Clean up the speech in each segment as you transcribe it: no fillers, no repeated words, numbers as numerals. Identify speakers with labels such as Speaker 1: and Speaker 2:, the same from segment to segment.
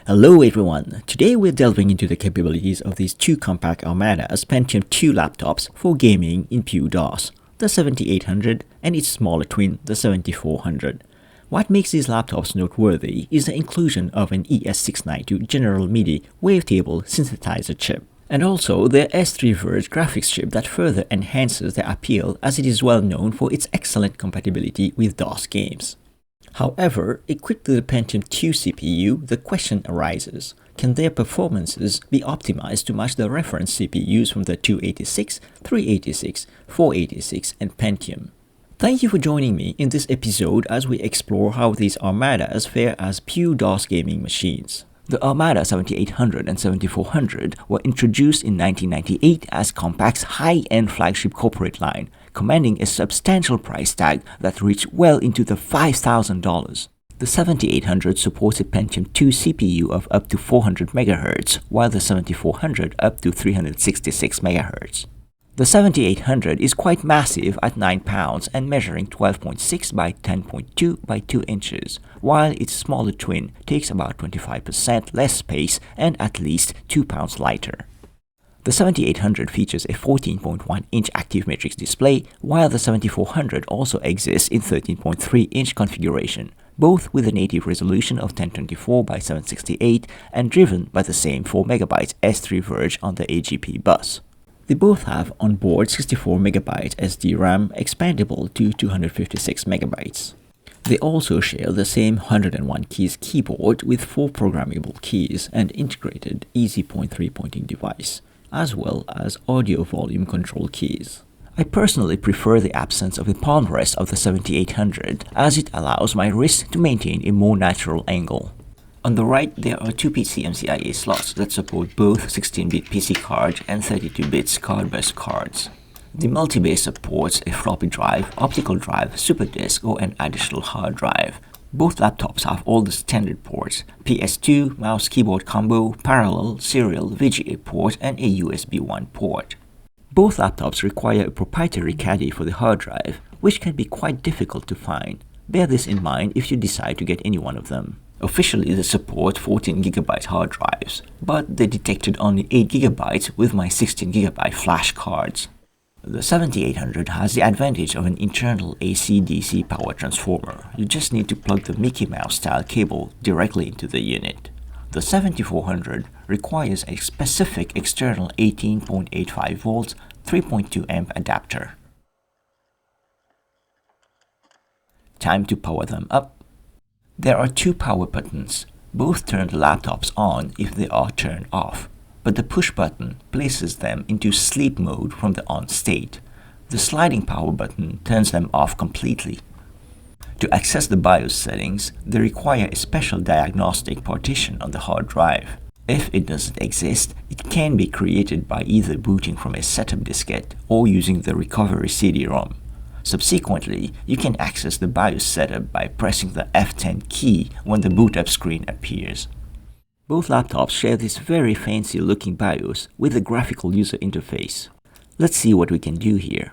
Speaker 1: Hello everyone, today we're delving into the capabilities of these two compact Armadas Pentium 2 laptops for gaming in pure DOS, the 7800 and its smaller twin, the 7400. What makes these laptops noteworthy is the inclusion of an ES692 General MIDI wavetable synthesizer chip, and also the S3 Verge graphics chip that further enhances their appeal as it is well known for its excellent compatibility with DOS games. However, equipped with the Pentium 2 CPU, the question arises, can their performances be optimized to match the reference CPUs from the 286, 386, 486, and Pentium? Thank you for joining me in this episode as we explore how these Armadas fare as pure DOS gaming machines. The Armada 7800 and 7400 were introduced in 1998 as Compact's high-end flagship corporate line, commanding a substantial price tag that reached well into the $5,000. The 7800 supports a Pentium 2 CPU of up to 400 MHz, while the 7400 up to 366 MHz. The 7800 is quite massive at 9 pounds and measuring 12.6 by 10.2 by 2 inches, while its smaller twin takes about 25% less space and at least 2 pounds lighter. The 7800 features a 14.1-inch Active Matrix display, while the 7400 also exists in 13.3-inch configuration, both with a native resolution of 1024 by 768 and driven by the same 4MB S3 Verge on the AGP bus. They both have onboard 64MB SD RAM expandable to 256MB. They also share the same 101 keys keyboard with 4 programmable keys and integrated EasyPoint 3-pointing device, as well as audio volume control keys. I personally prefer the absence of the palm rest of the 7800 as it allows my wrist to maintain a more natural angle. On the right, there are 2 PCMCIA slots that support both 16-bit PC card and 32-bit card bus cards. The multi-base supports a floppy drive, optical drive, SuperDisk, or an additional hard drive. Both laptops have all the standard ports: PS2, mouse-keyboard combo, parallel, serial, VGA port, and a USB 1 port. Both laptops require a proprietary caddy for the hard drive, which can be quite difficult to find. Bear this in mind if you decide to get any one of them. Officially, they support 14GB hard drives, but they detected only 8GB with my 16GB flash cards. The 7800 has the advantage of an internal AC-DC power transformer. You just need to plug the Mickey Mouse style cable directly into the unit. The 7400 requires a specific external 18.85V 3.2A adapter. Time to power them up. There are 2 power buttons. Both turn the laptops on if they are turned off, but the push button places them into sleep mode from the on state. The sliding power button turns them off completely. To access the BIOS settings, they require a special diagnostic partition on the hard drive. If it doesn't exist, it can be created by either booting from a setup diskette or using the recovery CD-ROM. Subsequently, you can access the BIOS setup by pressing the F10 key when the boot up screen appears. Both laptops share this very fancy looking BIOS with a graphical user interface. Let's see what we can do here.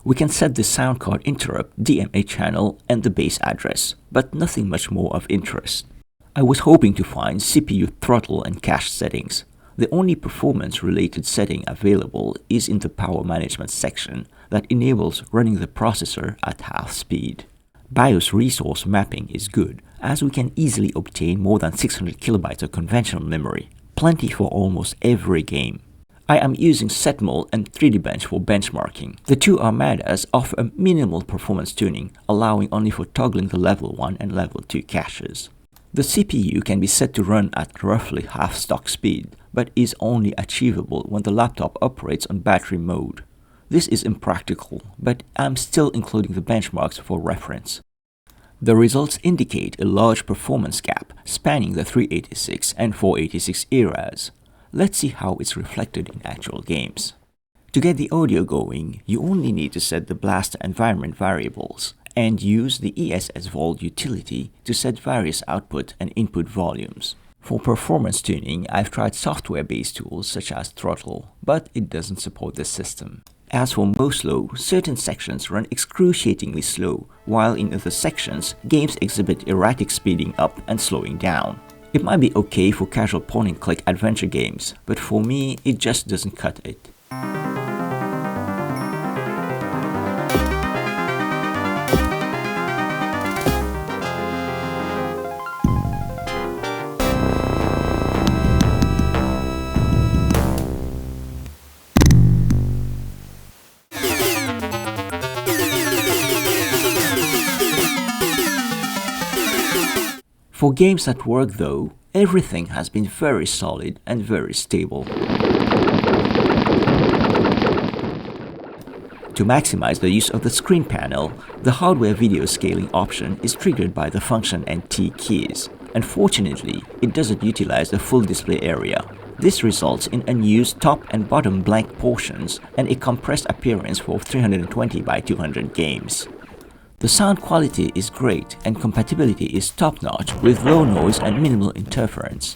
Speaker 1: We can set the sound card interrupt, DMA channel, and the base address, but nothing much more of interest. I was hoping to find CPU throttle and cache settings. The only performance-related setting available is in the power management section that enables running the processor at half speed. BIOS resource mapping is good, as we can easily obtain more than 600KB of conventional memory, plenty for almost every game. I am using Setmol and 3DBench for benchmarking. The 2 Armadas offer a minimal performance tuning, allowing only for toggling the level 1 and level 2 caches. The CPU can be set to run at roughly half stock speed, but is only achievable when the laptop operates on battery mode. This is impractical, but I'm still including the benchmarks for reference. The results indicate a large performance gap spanning the 386 and 486 eras. Let's see how it's reflected in actual games. To get the audio going, you only need to set the Blaster environment variables and use the ESSVol utility to set various output and input volumes. For performance tuning, I've tried software-based tools such as Throttle, but it doesn't support this system. As for MoSlow, certain sections run excruciatingly slow, while in other sections, games exhibit erratic speeding up and slowing down. It might be okay for casual point-and-click adventure games, but for me, it just doesn't cut it. For games that work though, everything has been very solid and very stable. To maximize the use of the screen panel, the hardware video scaling option is triggered by the function and T keys. Unfortunately, it doesn't utilize the full display area. This results in unused top and bottom blank portions and a compressed appearance for 320 by 200 games. The sound quality is great and compatibility is top-notch with low noise and minimal interference.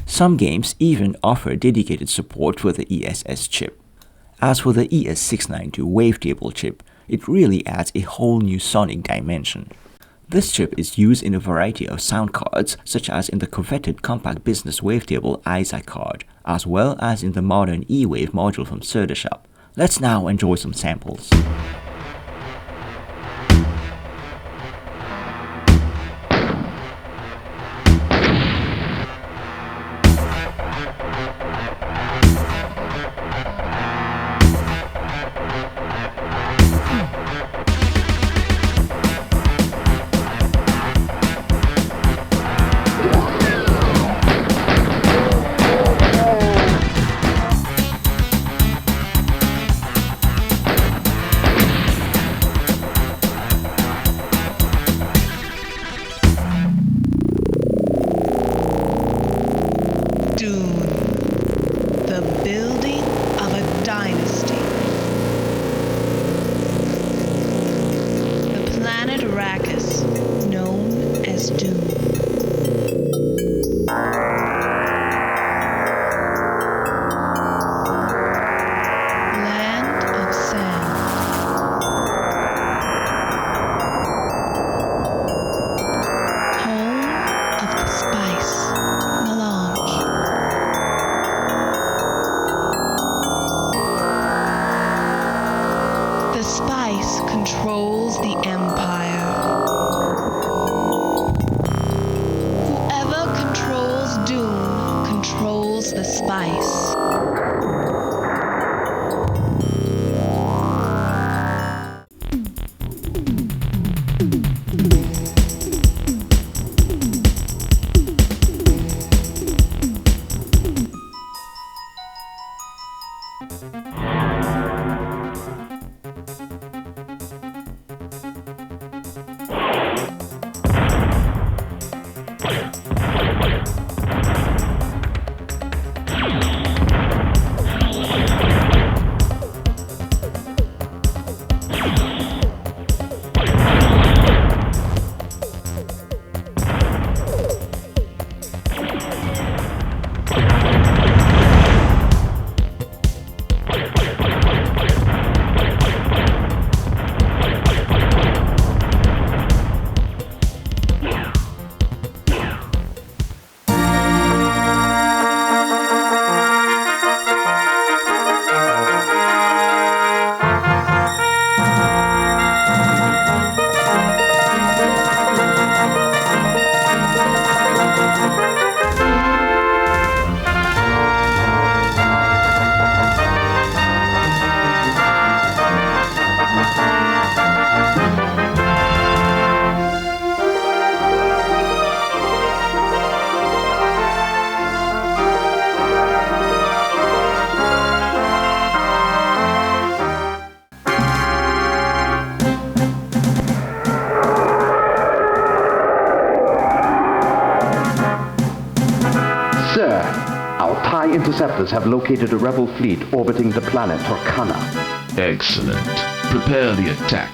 Speaker 1: Some games even offer dedicated support for the ESS chip. As for the ES692 wavetable chip, it really adds a whole new sonic dimension. This chip is used in a variety of sound cards, such as in the coveted compact business wavetable ISA card, as well as in the modern E-Wave module from Serdashop. Let's now enjoy some samples.
Speaker 2: Controls the empire. Whoever controls Dune controls the spice.
Speaker 3: Sir, our TIE interceptors have located a rebel fleet orbiting the planet Torcana.
Speaker 4: Excellent. Prepare the attack.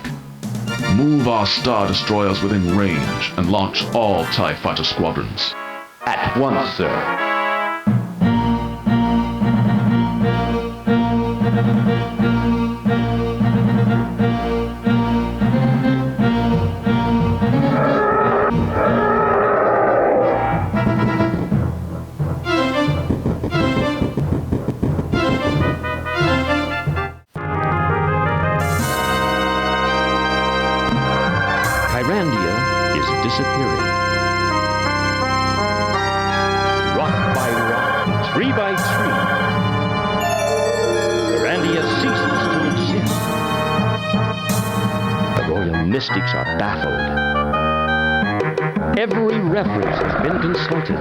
Speaker 4: Move our Star Destroyers within range and launch all TIE fighter squadrons.
Speaker 3: At once, sir.
Speaker 5: Kyrandia is disappearing. Rock by rock, tree by tree, Kyrandia ceases to exist. The royal mystics are baffled. Every reference has been consulted.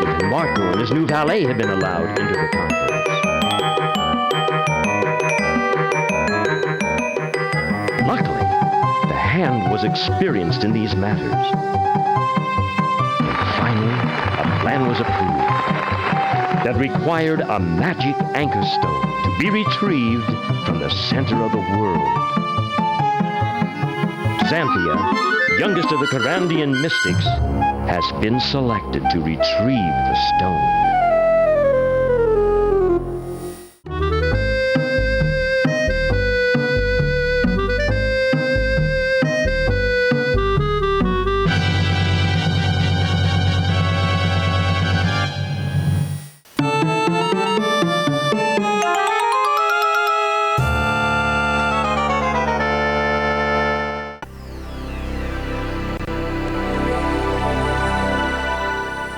Speaker 5: Even Marco and his new valet have been allowed into the conference. Luckily, the Hand was experienced in these matters. Finally, a plan was approved that required a magic anchor stone to be retrieved from the center of the world. Xanthia, youngest of the Kyrandian mystics, has been selected to retrieve the stone.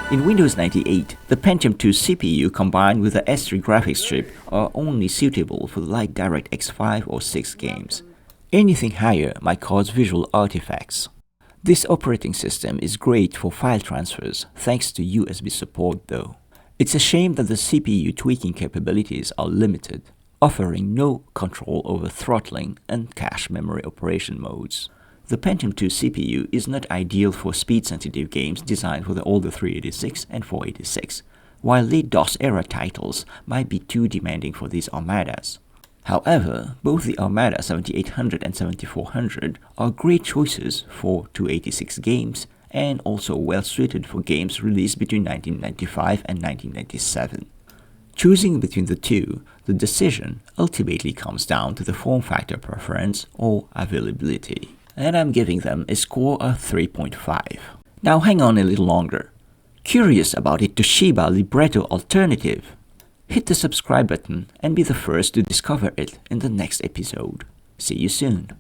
Speaker 1: In Windows 98, the Pentium 2 CPU combined with the S3 graphics chip are only suitable for like DirectX 5 or 6 games. Anything higher might cause visual artifacts. This operating system is great for file transfers thanks to USB support though. It's a shame that the CPU tweaking capabilities are limited, offering no control over throttling and cache memory operation modes. The Pentium 2 CPU is not ideal for speed-sensitive games designed for the older 386 and 486, while late DOS-era titles might be too demanding for these Armadas. However, both the Armada 7800 and 7400 are great choices for 286 games and also well suited for games released between 1995 and 1997. Choosing between the two, the decision ultimately comes down to the form factor preference or availability. And I'm giving them a score of 3.5. Now hang on a little longer. Curious about a Toshiba Libretto alternative? Hit the subscribe button and be the first to discover it in the next episode. See you soon.